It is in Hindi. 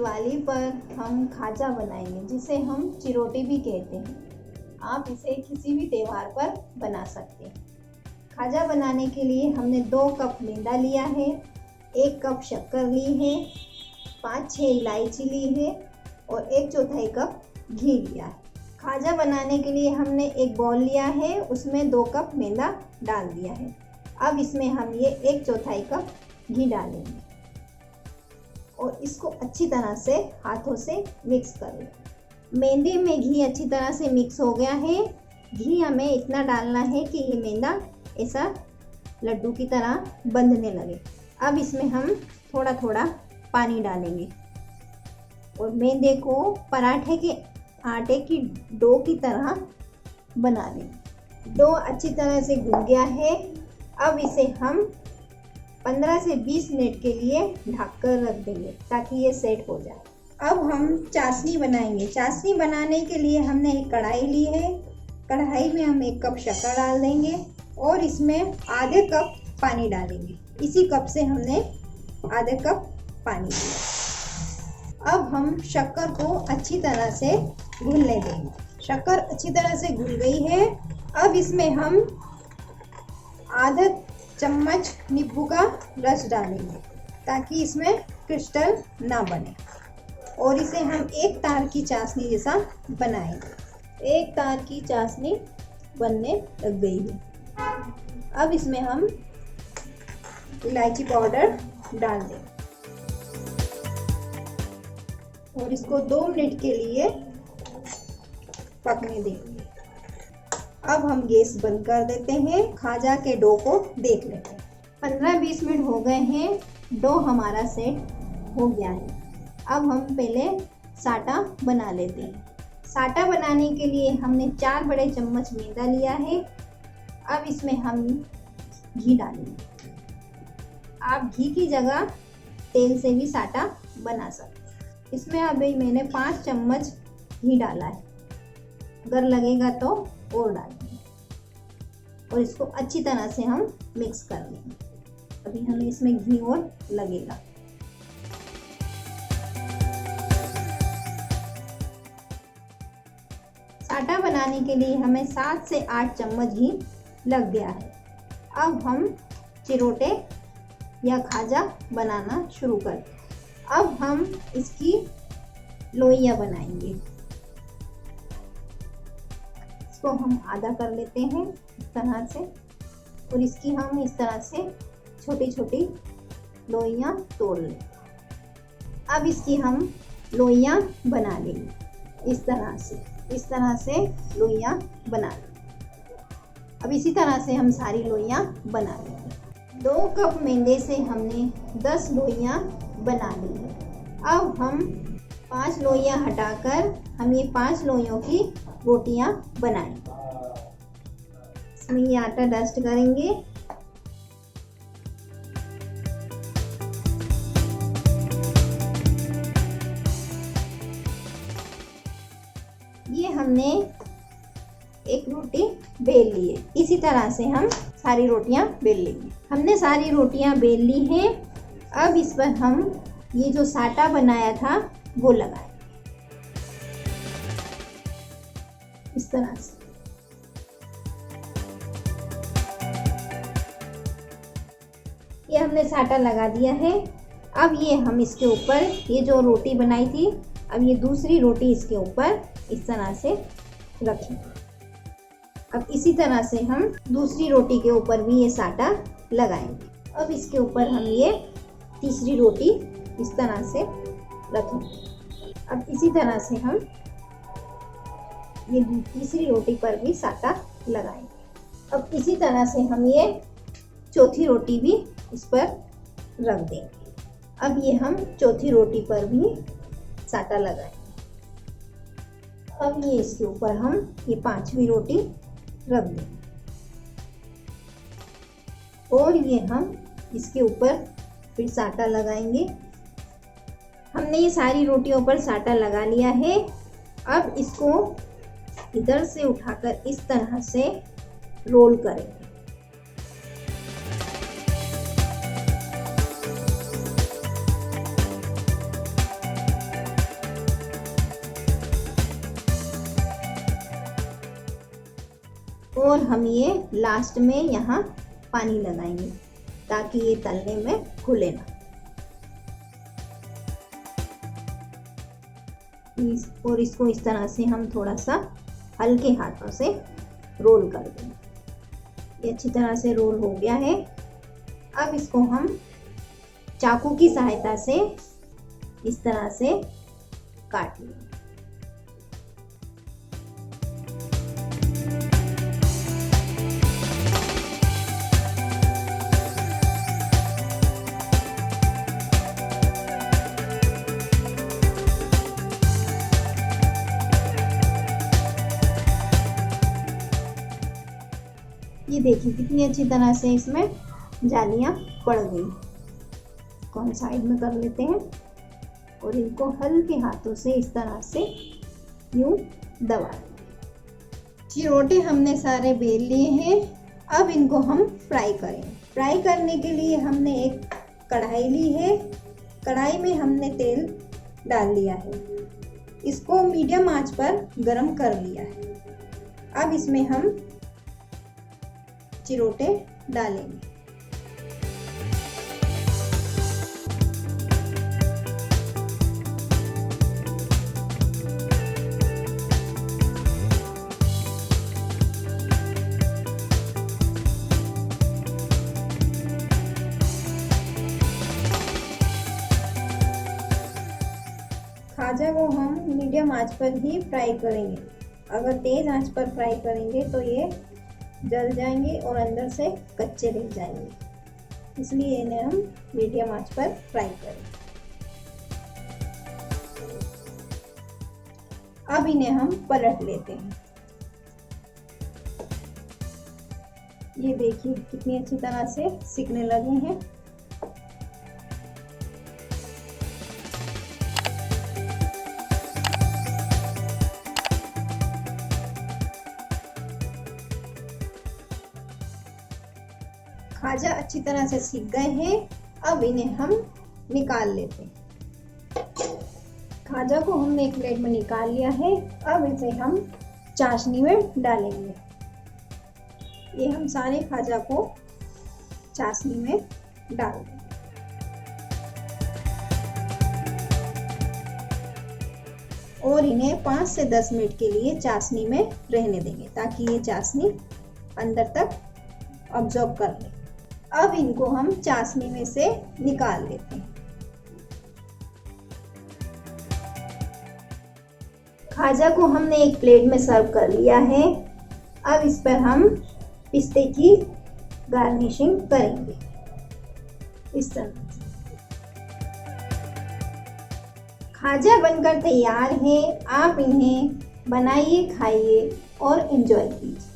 दिवाली पर हम खाजा बनाएंगे, जिसे हम चिरोटे भी कहते हैं। आप इसे किसी भी त्योहार पर बना सकते हैं। खाजा बनाने के लिए हमने 2 कप मैदा लिया है, 1 कप शक्कर ली है, 5-6 इलायची ली है और 1/4 कप घी लिया है। खाजा बनाने के लिए हमने एक बाउल लिया है, उसमें 2 कप मैदा डाल दिया है। अब इसमें हम ये 1/4 कप घी डालेंगे और इसको अच्छी तरह से हाथों से मिक्स कर लें। मैदे में घी अच्छी तरह से मिक्स हो गया है। घी हमें इतना डालना है कि ये मैदा ऐसा लड्डू की तरह बंधने लगे। अब इसमें हम थोड़ा थोड़ा पानी डालेंगे और मैदे को पराठे के आटे की डो की तरह बना लेंगे। डो अच्छी तरह से गूंथ गया है। अब इसे हम 15 से 20 मिनट के लिए ढककर रख देंगे ताकि ये सेट हो जाए। अब हम चाशनी बनाएंगे। चाशनी बनाने के लिए हमने एक कढ़ाई ली है। कढ़ाई में हम 1 कप शक्कर डाल देंगे और इसमें आधे कप पानी डालेंगे। इसी कप से हमने आधे कप पानी दिया। अब हम शक्कर को अच्छी तरह से घुलने देंगे। शक्कर अच्छी तरह से घुल गई है। अब इसमें हम आधा चम्मच नींबू का रस डालेंगे ताकि इसमें क्रिस्टल ना बने और इसे हम एक तार की चाशनी जैसा बनाएंगे। एक तार की चाशनी बनने लग गई है। अब इसमें हम इलायची पाउडर डाल दें और इसको 2 मिनट के लिए पकने देंगे। अब हम गैस बंद कर देते हैं। खाजा के डो को देख लेते हैं। 15-20 मिनट हो गए हैं। डो हमारा सेट हो गया है। अब हम पहले साटा बना लेते हैं। साटा बनाने के लिए हमने 4 बड़े चम्मच मैदा लिया है। अब इसमें हम घी डालेंगे। आप घी की जगह तेल से भी साटा बना सकते हैं। इसमें अभी मैंने 5 चम्मच घी डाला है। अगर लगेगा तो और डालेंगे और इसको अच्छी तरह से हम मिक्स कर लेंगे। अभी हमें इसमें घी और लगेगा। साटा बनाने के लिए हमें 7 से 8 चम्मच घी लग गया है। अब हम चिरोटे या खाजा बनाना शुरू करते हैं। अब हम इसकी लोइयां बनाएंगे। इसको हम आधा कर लेते हैं इस तरह से और इसकी हम इस तरह से छोटी छोटी लोइयां तोड़ लें। अब इसकी हम लोइयां बना लेंगे इस तरह से लोइयां बना लेंगे। अब इसी तरह से हम सारी लोइयां बना लेंगे। 2 कप मैदे से हमने 10 लोइयां बना ली है। अब हम 5 लोइयां हटाकर हम ये 5 लोइयों की रोटियां बनाएंगे। इसमें ये आटा डस्ट करेंगे। ये हमने एक रोटी बेल ली है। इसी तरह से हम सारी रोटियां बेल लेंगे। हमने सारी रोटियां बेल ली हैं। अब इस पर हम ये जो साटा बनाया था वो लगाएं इस तरह से। ये हमने साटा लगा दिया है। अब ये हम इसके ऊपर ये जो रोटी बनाई थी, अब ये दूसरी रोटी इसके ऊपर इस तरह से रखें। अब इसी तरह से हम दूसरी रोटी के ऊपर भी ये साटा लगाएंगे। अब इसके ऊपर हम ये तीसरी रोटी इस तरह से रखेंगे। अब इसी तरह से हम ये तीसरी रोटी पर भी साटा लगाएंगे। अब इसी तरह से हम ये चौथी रोटी भी इस पर रख देंगे। अब ये हम चौथी रोटी पर भी साटा लगाएंगे। अब ये इसके ऊपर हम ये 5वीं रोटी रख देंगे और ये हम इसके ऊपर फिर साटा लगाएंगे। हमने ये सारी रोटियों पर साटा लगा लिया है। अब इसको इधर से उठाकर इस तरह से रोल करेंगे। और हम ये लास्ट में यहाँ पानी लगाएंगे ताकि ये तलने में खुले ना। और इसको इस तरह से हम थोड़ा सा हल्के हाथों से रोल कर देंगे। ये अच्छी तरह से रोल हो गया है। अब इसको हम चाकू की सहायता से इस तरह से काट लेंगे। ये देखिए कितनी अच्छी तरह से इसमें जालियां पड़ गई। इसको हम साइड में कर लेते हैं और इनको हल्के हाथों से इस तरह से यूं दबा देंगे। चिरोटे हमने सारे बेल लिए हैं। अब इनको हम फ्राई करेंगे। फ्राई करने के लिए हमने एक कढ़ाई ली है। कढ़ाई में हमने तेल डाल लिया है। इसको मीडियम आंच पर गरम कर लिया है। अब इसमें हम चिरोटे डालेंगे। खाजा को हम मीडियम आंच पर ही फ्राई करेंगे। अगर तेज आंच पर फ्राई करेंगे तो ये जल जाएंगे और अंदर से कच्चे रह जाएंगे, इसलिए इन्हें हम मीडियम आंच पर फ्राई करें। अब इन्हें हम पलट लेते हैं। ये देखिए कितनी अच्छी तरह से सिकने लगे हैं। खाजा अच्छी तरह से सीख गए हैं। अब इन्हें हम निकाल लेते हैं। खाजा को हमने एक प्लेट में निकाल लिया है। अब इसे हम चाशनी में डालेंगे। ये हम सारे खाजा को चाशनी में डाल देंगे। और इन्हें 5 से 10 मिनट के लिए चाशनी में रहने देंगे ताकि ये चाशनी अंदर तक ऑब्जॉर्ब कर ले। अब इनको हम चाशनी में से निकाल लेते हैं। खाजा को हमने एक प्लेट में सर्व कर लिया है। अब इस पर हम पिस्ते की गार्निशिंग करेंगे इस तरह से। खाजा बनकर तैयार है। आप इन्हें बनाइए, खाइए और एंजॉय कीजिए।